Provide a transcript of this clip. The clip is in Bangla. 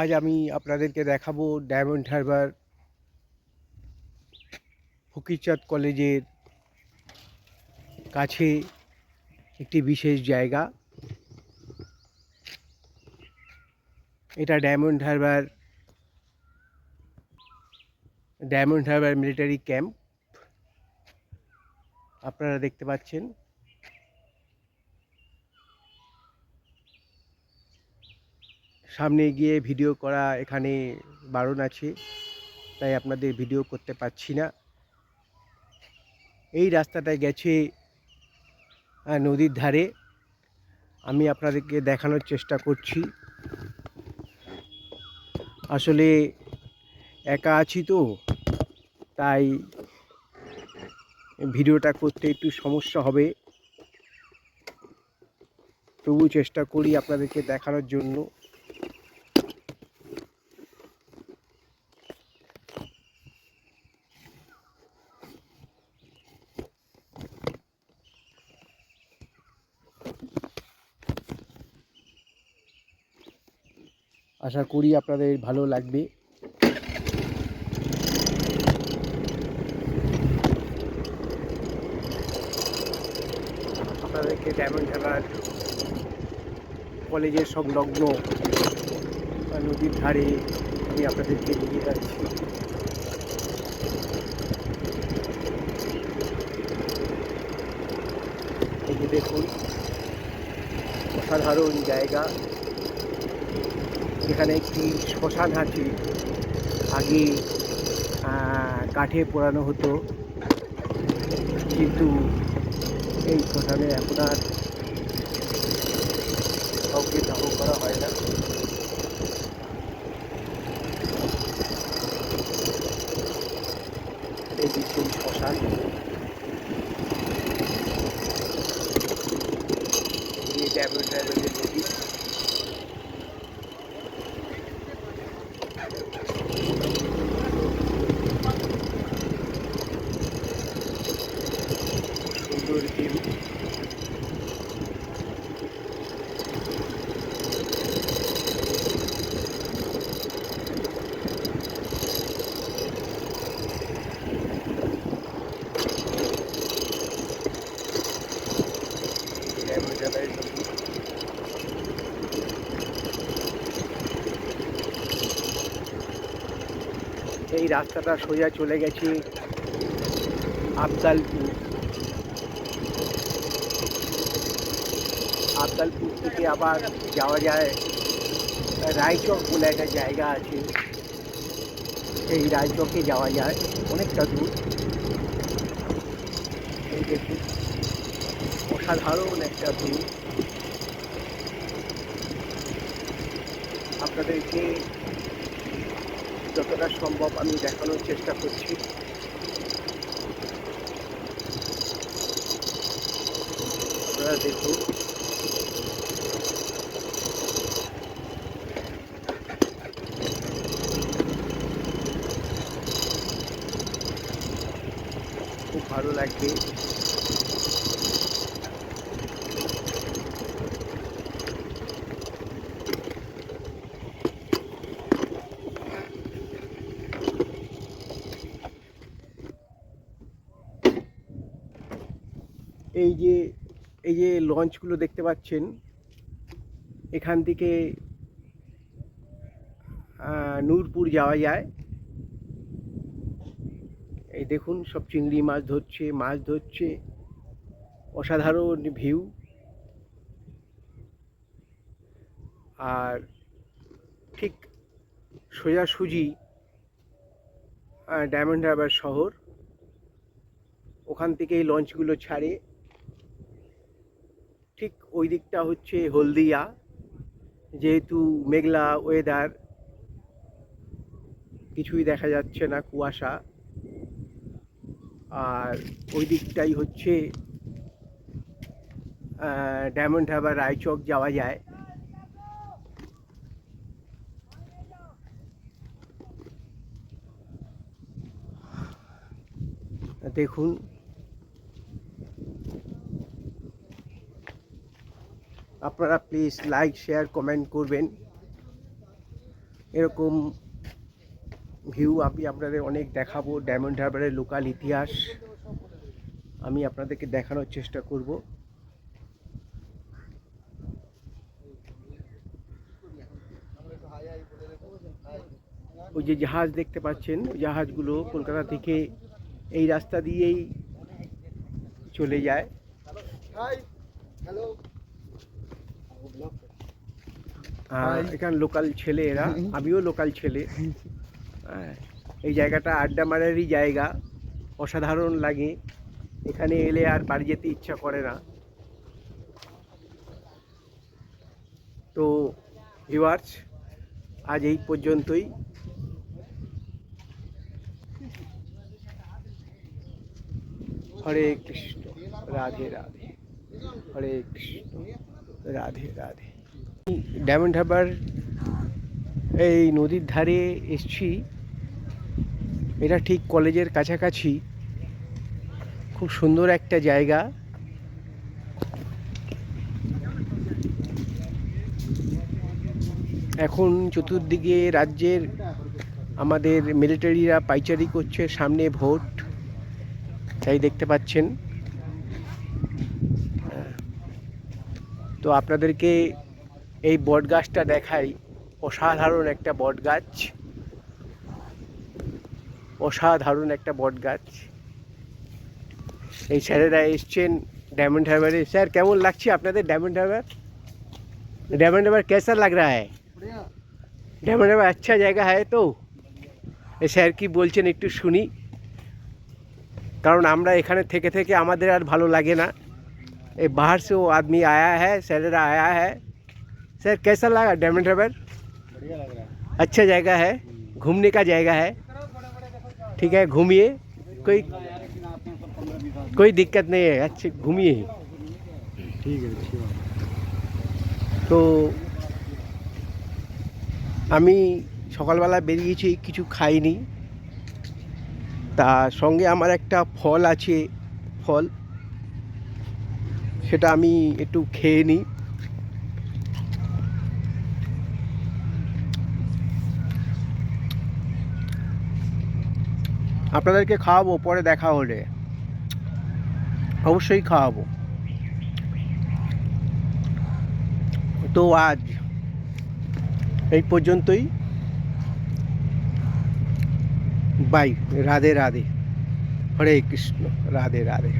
আজ আমি আপনাদেরকে দেখাবো ডায়মন্ড হারবার ফকিরচাঁদ কলেজের কাছে একটি বিশেষ জায়গা। এটা ডায়মন্ড হারবার মিলিটারি ক্যাম্প আপনারা দেখতে পাচ্ছেন। সামনে গিয়ে ভিডিও করা এখানে বারণ আছে, তাই আপনাদের ভিডিও করতে পারছি না। এই রাস্তাটা গেছে নদীর ধারে। আমি আপনাদেরকে দেখানোর চেষ্টা করছি। আসলে একা আছি তো, তাই ভিডিওটা করতে একটু সমস্যা হবে, তবু চেষ্টা করি আপনাদেরকে দেখানোর জন্য। আশা করি আপনাদের ভালো লাগবে। আপনাদেরকে ডায়মন্ড হারবার কলেজের সংলগ্ন নদীর ধারে আমি আপনাদেরকে নিয়ে যাচ্ছি। এই যে দেখুন, অসাধারণ জায়গা। এখানে একটি শ্মশান আছে, আগে কাঠে পোড়ানো হতো, কিন্তু এই শ্মশানে এখন আর কাউকে দাহ করা হয় না। এই যে সেই শ্মশান, ডায়মন্ড হারবারের নদী। সুন্দর ভিউ। ডায়মন্ড হারবারের নদী। এই রাস্তাটা সোজা চলে গেছে আবদালপুর। আবদালপুর থেকে আবার যাওয়া যায় রায়চক বলে একটা জায়গা আছে, সেই রায়চকে যাওয়া যায়, অনেকটা দূর। এই দেখুন, অসাধারণ একটা ভিউ। আপনাদেরকে যতটা সম্ভব আমি দেখানোর চেষ্টা করছি। আপনারা দেখুন, খুব ভালো লাগবে। এই যে লঞ্চগুলো দেখতে পাচ্ছেন, এখান থেকে নূরপুর যাওয়া যায়। এই দেখুন, সব চিংড়ি মাছ ধরছে, অসাধারণ ভিউ। আর ঠিক সোজাসুজি ডায়মন্ড হারবার শহর, ওখান থেকে এই লঞ্চগুলো ছাড়ে। ঠিক ওই দিকটা হচ্ছে হলদিয়া, যেহেতু মেঘলা ওয়েদার, কিছুই দেখা যাচ্ছে না, কুয়াশা। আর ওই দিকটাই হচ্ছে ডায়মন্ড হারবার রায়চক যাওয়া যায়। দেখুন, আপনারা প্লিজ লাইক শেয়ার কমেন্ট করবেন এরকম ভিউ আমি আপনাদের অনেক দেখাবো। ডায়মন্ড হারবারের লোকাল ইতিহাস আমি আপনাদেরকে দেখানোর চেষ্টা করব। ওই যে জাহাজ দেখতে পাচ্ছেন, ওই জাহাজগুলো কলকাতা থেকে এই রাস্তা দিয়েই চলে যায়। এখানে লোকাল ছেলে এরা, আমিও লোকাল ছেলে। এই জায়গাটা আড্ডা মারারই জায়গা, অসাধারণ লাগে। এখানে এলে আর বাড়ি যেতে ইচ্ছা করে না। তো ভিউয়ার্স, আজ এই পর্যন্তই। হরে কৃষ্ণ, রাধে রাধে, হরে কৃষ্ণ, রাধে রাধে। ডায়মন্ড হারবার এই নদীর ধারে এসছি, এটা ঠিক কলেজের কাছাকাছি। খুব সুন্দর একটা জায়গা। এখন চতুর্দিকে রাজ্যের আমাদের মিলিটারিরা পাইচারি করছে, সামনে ভোট, তাই দেখতে পাচ্ছেন। তো আপনাদেরকে এই বট গাছটা দেখাই, অসাধারণ একটা বট গাছ, অসাধারণ একটা বট গাছ। এই স্যারেরা এসছেন डायमंड हार्बर। सर কেমন লাগছে আপনাদের डायमंड हार्बर? डायमंड हार्बर कैसा लग रहा है? डायमंड हार्बर अच्छा जगह है। तो এই স্যার কি বলছেন একটু শুনি, কারণ আমরা এখানে থেকে থেকে আমাদের আর ভালো লাগে না। ये बाहर से वो आदमी आया है, सैलरा आया है। सर कैसा लगा डायमंड हार्बर? बढ़िया लग रहा है, अच्छा जगह है, घूमने का जगह है। ठीक है, घूमिए, कोई दिक्कत नहीं है, अच्छे घूमिए। ठीक है, अच्छी बात। তো আমি সকালবেলা বেরিয়েছি, কিছু খাইনি। তার সঙ্গে আমার একটা ফল আছে, ফল সেটা আমি একটু খেয়ে নিই। আপনাদেরকে খাওয়াবো, পরে দেখা হলে অবশ্যই খাওয়াবো। তো আজ এই পর্যন্তই। বাই, রাধে রাধে, হরে কৃষ্ণ, রাধে রাধে।